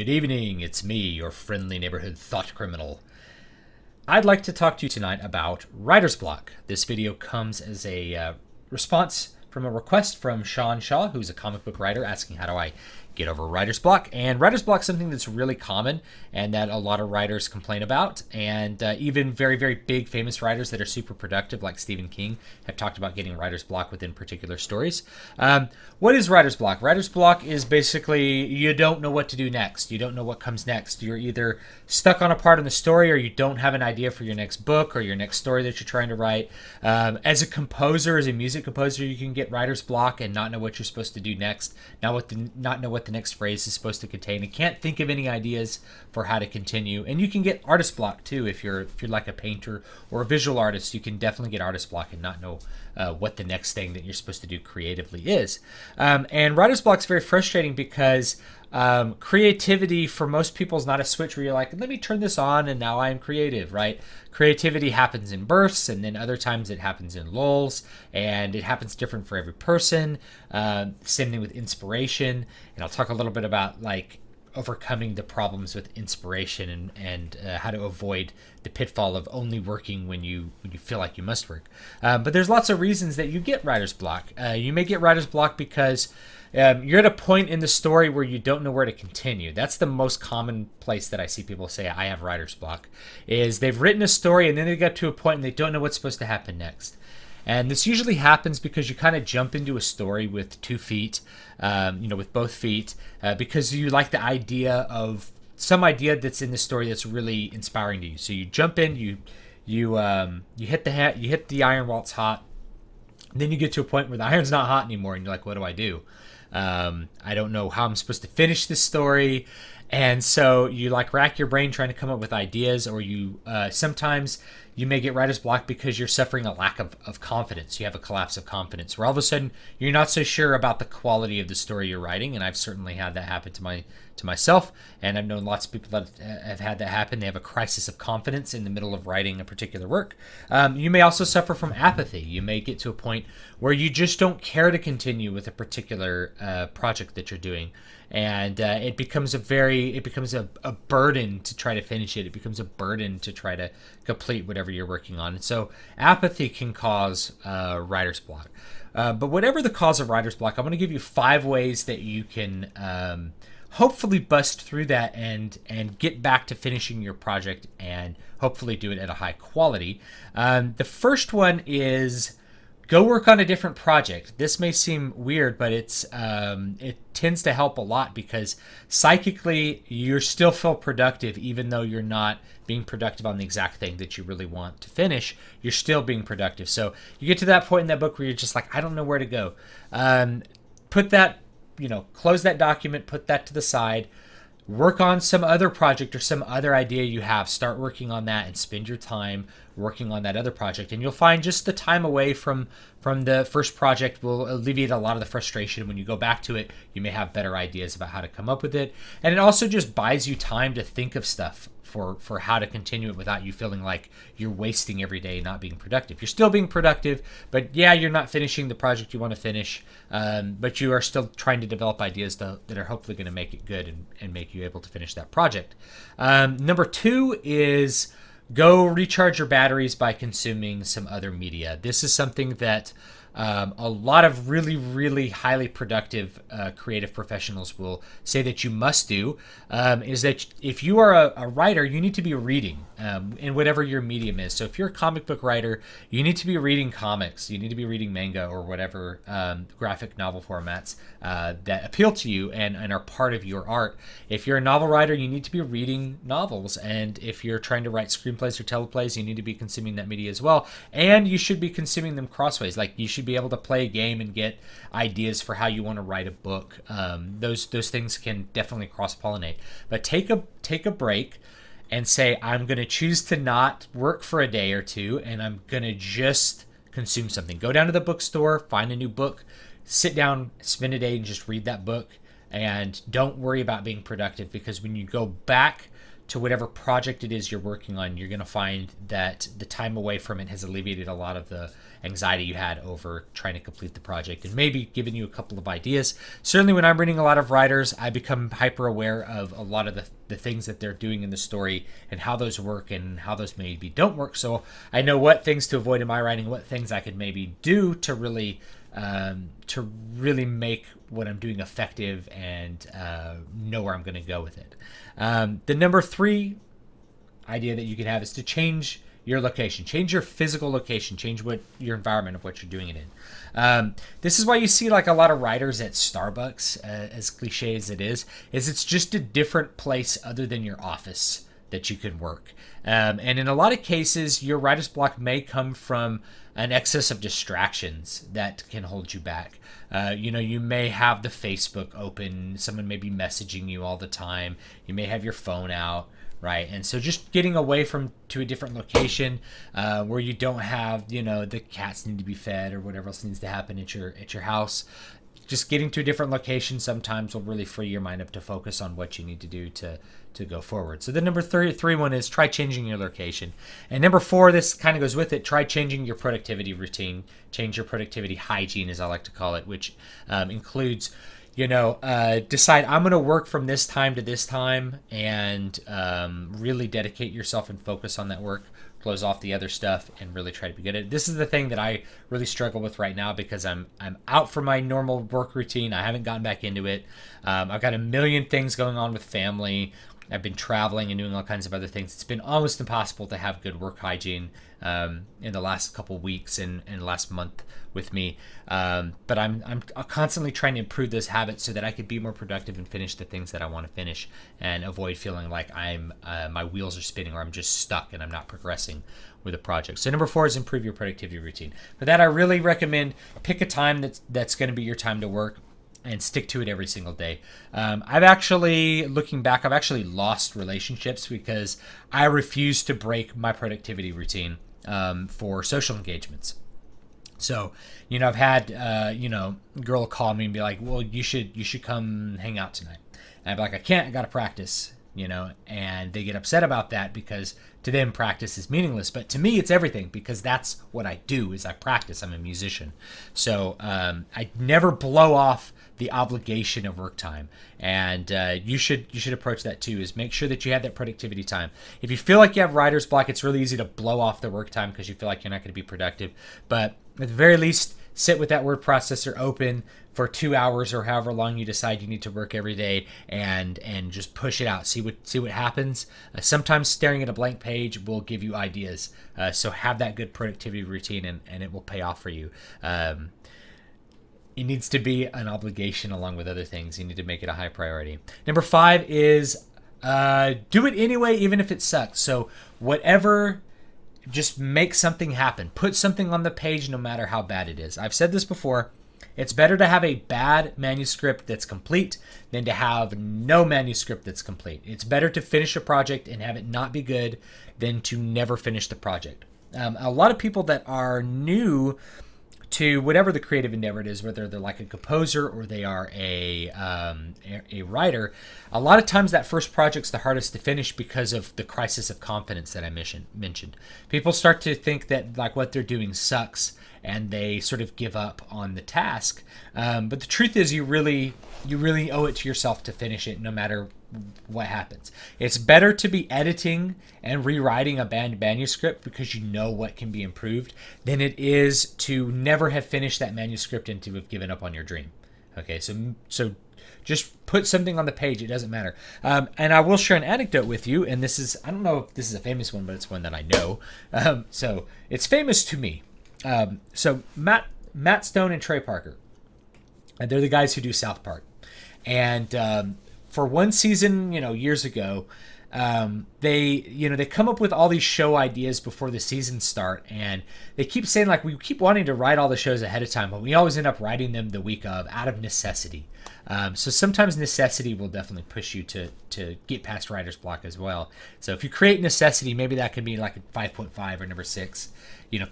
Good evening, it's me, your friendly neighborhood thought criminal. I'd like to talk to you tonight about writer's block. This video comes as a response from a request from Shawn Shaw, who's a comic book writer, asking how do I get over writer's block. And writer's block is something that's really common and that a lot of writers complain about. And even very, very big famous writers that are super productive, like Stephen King, have talked about getting writer's block within particular stories. What is writer's block? Writer's block is basically you don't know what to do next. You don't know what comes next. You're either stuck on a part in the story or you don't have an idea for your next book or your next story that you're trying to write. As a composer, as a music composer, you can get writer's block and not know what you're supposed to do next, not know what the next phrase is supposed to contain, and can't think of any ideas for how to continue. And you can get artist block too if you're like a painter or a visual artist. You can definitely get artist block and not know what the next thing that you're supposed to do creatively is. And writer's block is very frustrating because creativity for most people is not a switch where you're like, let me turn this on and now I am creative, right? Creativity happens in bursts, and then other times it happens in lulls, and it happens different for every person. Same thing with inspiration, and I'll talk a little bit about like overcoming the problems with inspiration and how to avoid the pitfall of only working when you feel like you must work. But there's lots of reasons that you get writer's block. You may get writer's block because you're at a point in the story where you don't know where to continue. That's the most common place that I see people say I have writer's block, is they've written a story and then they get to a point and they don't know what's supposed to happen next. And this usually happens because you kind of jump into a story with 2 feet, with both feet, because you like the idea of some idea that's in the story that's really inspiring to you. So you jump in, you hit the iron while it's hot. And then you get to a point where the iron's not hot anymore, and you're like, what do I do? I don't know how I'm supposed to finish this story. And so you like rack your brain trying to come up with ideas, or you sometimes you may get writer's block because you're suffering a lack of confidence. You have a collapse of confidence where all of a sudden you're not so sure about the quality of the story you're writing. And I've certainly had that happen to myself, and I've known lots of people that have had that happen. They have a crisis of confidence in the middle of writing a particular work. You may also suffer from apathy. You may get to a point where you just don't care to continue with a particular project that you're doing. And it becomes a burden to try to finish it. It becomes a burden to try to complete whatever you're working on. And so apathy can cause writer's block. But whatever the cause of writer's block, I'm going to give you 5 ways that you can hopefully bust through that and get back to finishing your project and hopefully do it at a high quality. The first one is go work on a different project. This may seem weird, but it tends to help a lot because psychically you still feel productive even though you're not being productive on the exact thing that you really want to finish. You're still being productive. So you get to that point in that book where you're just like, I don't know where to go. Put that, close that document, put that to the side. Work on some other project or some other idea you have. Start working on that and spend your time working on that other project. And you'll find just the time away from the first project will alleviate a lot of the frustration. When you go back to it, you may have better ideas about how to come up with it. And it also just buys you time to think of stuff for how to continue it without you feeling like you're wasting every day not being productive. You're still being productive, but yeah, you're not finishing the project you want to finish, but you are still trying to develop ideas that are hopefully going to make it good and make you able to finish that project. Number 2 is go recharge your batteries by consuming some other media. This is something that a lot of really, really highly productive creative professionals will say that you must do, is that if you are a writer, you need to be reading in whatever your medium is. So if you're a comic book writer, you need to be reading comics. You need to be reading manga or whatever graphic novel formats that appeal to you and are part of your art. If you're a novel writer, you need to be reading novels. And if you're trying to write screenplays or teleplays, you need to be consuming that media as well. And you should be consuming them crossways. Like you should be able to play a game and get ideas for how you want to write a book. Those things can definitely cross-pollinate. But take a break and say, I'm going to choose to not work for a day or two, and I'm going to just consume something. Go down to the bookstore, find a new book, sit down, spend a day and just read that book, and don't worry about being productive, because when you go back to whatever project it is you're working on, you're going to find that the time away from it has alleviated a lot of the anxiety you had over trying to complete the project, and maybe given you a couple of ideas. Certainly when I'm reading a lot of writers, I become hyper aware of a lot of the things that they're doing in the story and how those work and how those maybe don't work. So I know what things to avoid in my writing, what things I could maybe do to really make what I'm doing effective, and know where I'm going to go with it. The number 3 idea that you can have is to change your location, change your physical location, change what your environment of what you're doing it in. This is why you see like a lot of writers at Starbucks, as cliche as it is it's just a different place other than your office that you can work. And in a lot of cases, your writer's block may come from an excess of distractions that can hold you back. You may have the Facebook open, someone may be messaging you all the time, you may have your phone out, right? And so just getting away to a different location where you don't have, the cats need to be fed or whatever else needs to happen at your house. Just getting to a different location sometimes will really free your mind up to focus on what you need to do to go forward. So the number 3 one is try changing your location. And number 4, this kind of goes with it, try changing your productivity routine, change your productivity hygiene, as I like to call it, which includes, decide I'm going to work from this time to this time, and really dedicate yourself and focus on that work. Close off the other stuff and really try to be good at it. This is the thing that I really struggle with right now because I'm out for my normal work routine. I haven't gotten back into it. I've got a million things going on with family. I've been traveling and doing all kinds of other things. It's been almost impossible to have good work hygiene in the last couple weeks and last month with me. But I'm constantly trying to improve those habits so that I could be more productive and finish the things that I want to finish, and avoid feeling like my wheels are spinning or I'm just stuck and I'm not progressing with a project. So number 4 is improve your productivity routine. For that, I really recommend pick a time that's going to be your time to work, and stick to it every single day. Looking back, I've actually lost relationships because I refuse to break my productivity routine for social engagements. So, I've had, a girl call me and be like, well, you should come hang out tonight. And I'm like, I can't, I got to practice, and they get upset about that because to them practice is meaningless. But to me, it's everything, because that's what I do is I practice. I'm a musician. So I never blow off the obligation of work time, and you should approach that too, is make sure that you have that productivity time. If you feel like you have writer's block, it's really easy to blow off the work time because you feel like you're not going to be productive. But at the very least, sit with that word processor open for 2 hours or however long you decide you need to work every day, and just push it out. See what happens. Sometimes staring at a blank page will give you ideas. So have that good productivity routine, and it will pay off for you. It needs to be an obligation along with other things. You need to make it a high priority. Number 5 is do it anyway, even if it sucks. So whatever, just make something happen. Put something on the page no matter how bad it is. I've said this before. It's better to have a bad manuscript that's complete than to have no manuscript that's complete. It's better to finish a project and have it not be good than to never finish the project. A lot of people that are new to whatever the creative endeavor it is, whether they're like a composer or they are a writer, a lot of times that first project's the hardest to finish because of the crisis of confidence that I mentioned. People start to think that like what they're doing sucks, and they sort of give up on the task. But the truth is, you really owe it to yourself to finish it, no matter what happens. It's better to be editing and rewriting a bad manuscript because you know what can be improved than it is to never have finished that manuscript and to have given up on your dream. Okay, so just put something on the page. It doesn't matter. And I will share an anecdote with you, and this is, I don't know if this is a famous one, but it's one that I know. So it's famous to me. So Matt Stone and Trey Parker, and they're the guys who do South Park. And for one season, years ago, they come up with all these show ideas before the season start, and they keep saying like, we keep wanting to write all the shows ahead of time, but we always end up writing them the week of out of necessity. So sometimes necessity will definitely push you to get past writer's block as well. So if you create necessity, maybe that could be like a 5.5 or number 6.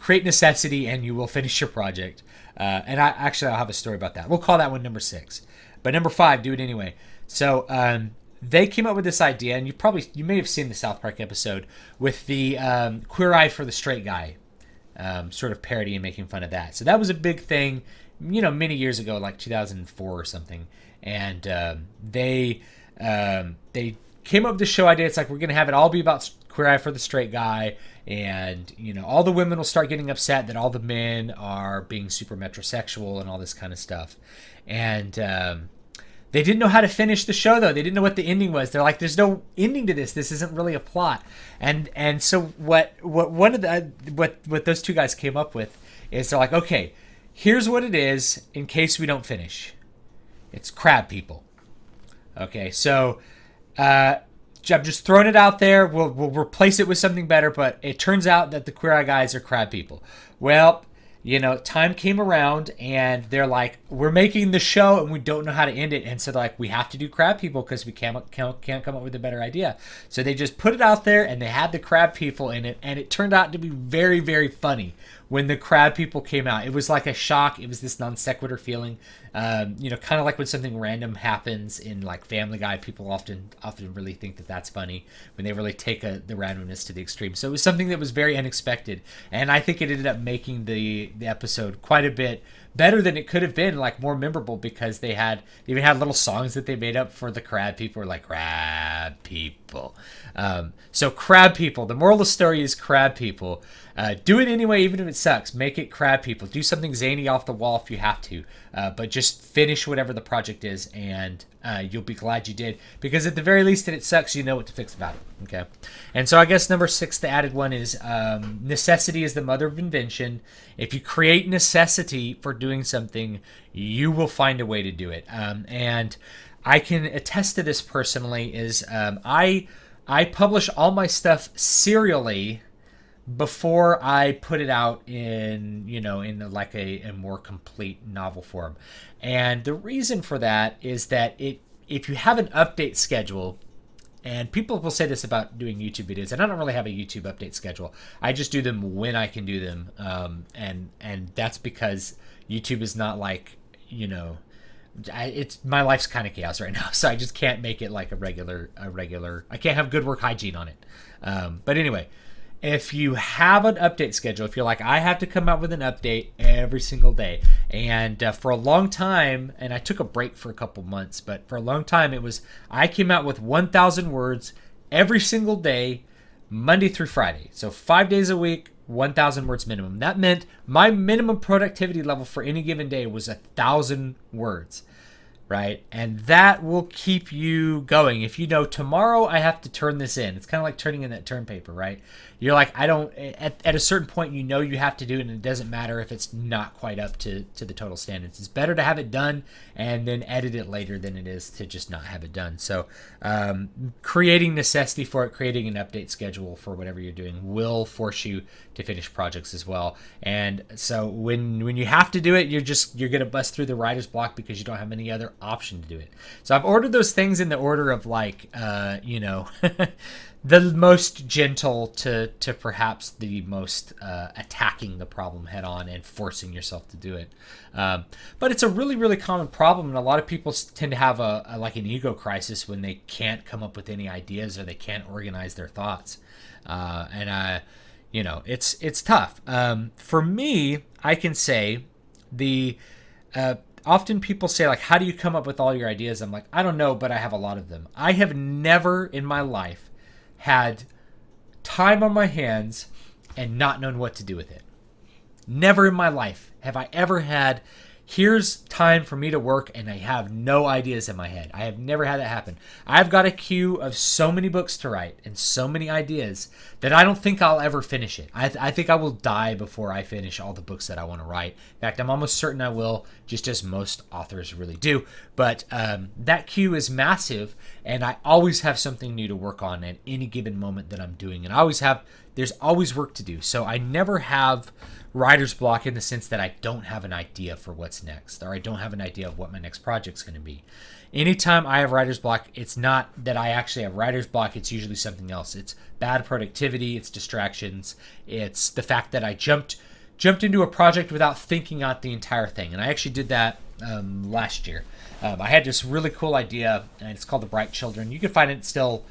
Create necessity and you will finish your project. And I'll have a story about that. We'll call that one number 6. But number 5, do it anyway. So they came up with this idea, and you may have seen the South Park episode with the Queer Eye for the Straight Guy, sort of parody and making fun of that. So that was a big thing, many years ago, like 2004 or something. And they came up with the show idea. It's like, we're going to have it all be about Queer Eye for the Straight Guy. And, all the women will start getting upset that all the men are being super metrosexual and all this kind of stuff. And they didn't know how to finish the show, though. They didn't know what the ending was. They're like, there's no ending to this. This isn't really a plot. And so what those two guys came up with is they're like, okay, here's what it is in case we don't finish. It's crab people. Okay, so I'm just throwing it out there. We'll replace it with something better, but it turns out that the Queer Eye guys are crab people. Well, time came around, and they're like, we're making the show, and we don't know how to end it. And so they're like, we have to do crab people because we can't come up with a better idea. So they just put it out there, and they had the crab people in it, and it turned out to be very, very funny when the crab people came out. It was like a shock. It was this non sequitur feeling, kind of like when something random happens in like Family Guy. People often really think that that's funny when they really take the randomness to the extreme. So it was something that was very unexpected, and I think it ended up making the episode quite a bit better than it could have been, like more memorable, because they even had little songs that they made up for the crab people, like crab people. So crab people, the moral of the story is crab people. Do it anyway, even if it sucks. Make it crab people. Do something zany off the wall if you have to, but just finish whatever the project is, and you'll be glad you did, because at the very least, if it sucks, you know what to fix about it. Okay, and so I guess number 6, the added one, is necessity is the mother of invention. If you create necessity for doing something, you will find a way to do it. And I can attest to this personally. Is I publish all my stuff serially before I put it out in like a more complete novel form. And the reason for that is that if you have an update schedule, and people will say this about doing YouTube videos, and I don't really have a YouTube update schedule. I just do them when I can do them. And that's because YouTube is not like, it's my life's kind of chaos right now, so I just can't make it like a regular. I can't have good work hygiene on it. But anyway, if you have an update schedule, if you're like, I have to come out with an update every single day, and for a long time, and I took a break for a couple months, but for a long time I came out with 1,000 words every single day, Monday through Friday. So 5 days a week, 1,000 words minimum. That meant my minimum productivity level for any given day was 1,000 words. Right? And that will keep you going. If tomorrow I have to turn this in, it's kind of like turning in that term paper, right? You're like, at a certain point, you have to do it, and it doesn't matter if it's not quite up to the total standards. It's better to have it done and then edit it later than it is to just not have it done. So creating necessity for it, creating an update schedule for whatever you're doing will force you to finish projects as well. And so when you have to do it, you're going to bust through the writer's block because you don't have any other option to do it. So I've ordered those things in the order of like, the most gentle to perhaps the most attacking the problem head on and forcing yourself to do it. But it's a really, really common problem, and a lot of people tend to have an ego crisis when they can't come up with any ideas or they can't organize their thoughts. It's tough. For me, I can say often people say, like, how do you come up with all your ideas? I'm like, I don't know, but I have a lot of them. I have never in my life had time on my hands and not known what to do with it. Never in my life have I ever had, here's time for me to work and I have no ideas in my head. I have never had that happen. I've got a queue of so many books to write and so many ideas that I don't think I'll ever finish it. I think I will die before I finish all the books that I want to write. In fact, I'm almost certain I will, just as most authors really do. But that queue is massive, and I always have something new to work on at any given moment that I'm doing. And there's always work to do. So I never have writer's block in the sense that I don't have an idea for what's next, or I don't have an idea of what my next project's going to be. Anytime I have writer's block, it's not that I actually have writer's block, it's usually something else. It's bad productivity, it's distractions, it's the fact that I jumped into a project without thinking out the entire thing. And I actually did that last year. I had this really cool idea, and it's called The Bright Children. You can find it still,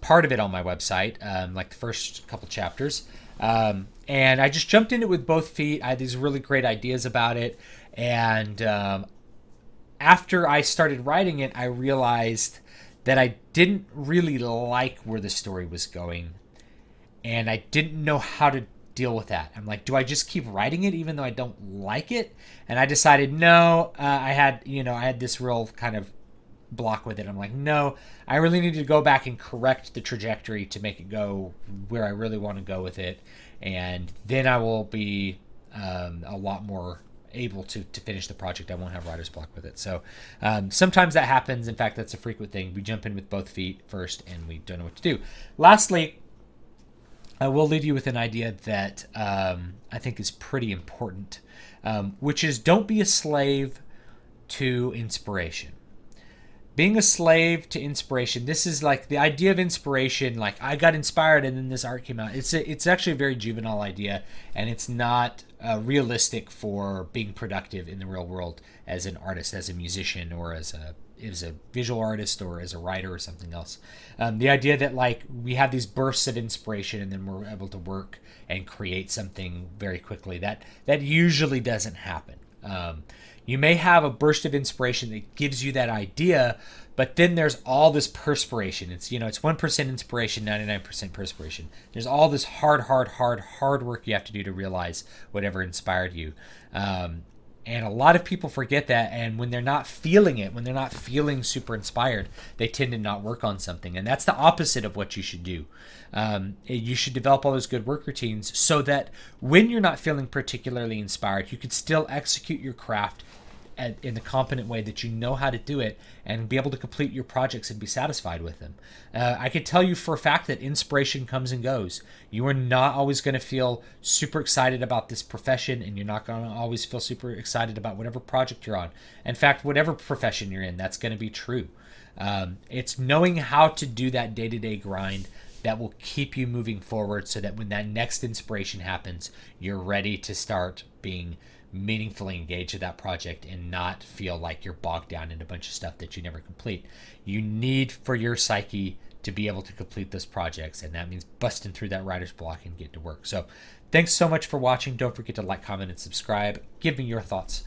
part of it on my website, like the first couple chapters. And I just jumped into it with both feet. I had these really great ideas about it. And after I started writing it, I realized that I didn't really like where the story was going. And I didn't know how to deal with that. I'm like, do I just keep writing it even though I don't like it? And I decided no. I had this real kind of block with it. I'm like, no, I really need to go back and correct the trajectory to make it go where I really want to go with it, and then I will be a lot more able to finish the project. I won't have writer's block with it. So sometimes that happens. In fact, that's a frequent thing. We jump in with both feet first and we don't know what to do. Lastly, I will leave you with an idea that I think is pretty important, which is don't be a slave to inspiration. Being a slave to inspiration, this is like the idea of inspiration, like I got inspired and then this art came out. It's actually a very juvenile idea, and it's not realistic for being productive in the real world as an artist, as a musician, or as a visual artist, or as a writer or something else. The idea that like we have these bursts of inspiration and then we're able to work and create something very quickly, that usually doesn't happen. You may have a burst of inspiration that gives you that idea, but then there's all this perspiration. It's 1% inspiration, 99% perspiration. There's all this hard work you have to do to realize whatever inspired you. And a lot of people forget that, and when they're not feeling it, when they're not feeling super inspired, they tend to not work on something. And that's the opposite of what you should do. You should develop all those good work routines so that when you're not feeling particularly inspired, you can still execute your craft in the competent way that you know how to do it, and be able to complete your projects and be satisfied with them. I can tell you for a fact that inspiration comes and goes. You are not always going to feel super excited about this profession, and you're not going to always feel super excited about whatever project you're on. In fact, whatever profession you're in, that's going to be true. It's knowing how to do that day-to-day grind that will keep you moving forward, so that when that next inspiration happens, you're ready to start being meaningfully engaged with that project and not feel like you're bogged down in a bunch of stuff that you never complete. You need for your psyche to be able to complete those projects, and that means busting through that writer's block and get to work. So thanks so much for watching. Don't forget to like, comment, and subscribe. Give me your thoughts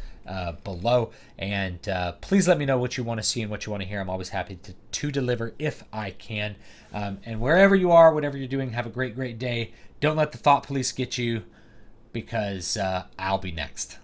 below, and please let me know what you want to see and what you want to hear. I'm always happy to deliver if I can. And wherever you are, whatever you're doing, have a great day. Don't let the thought police get you, because I'll be next.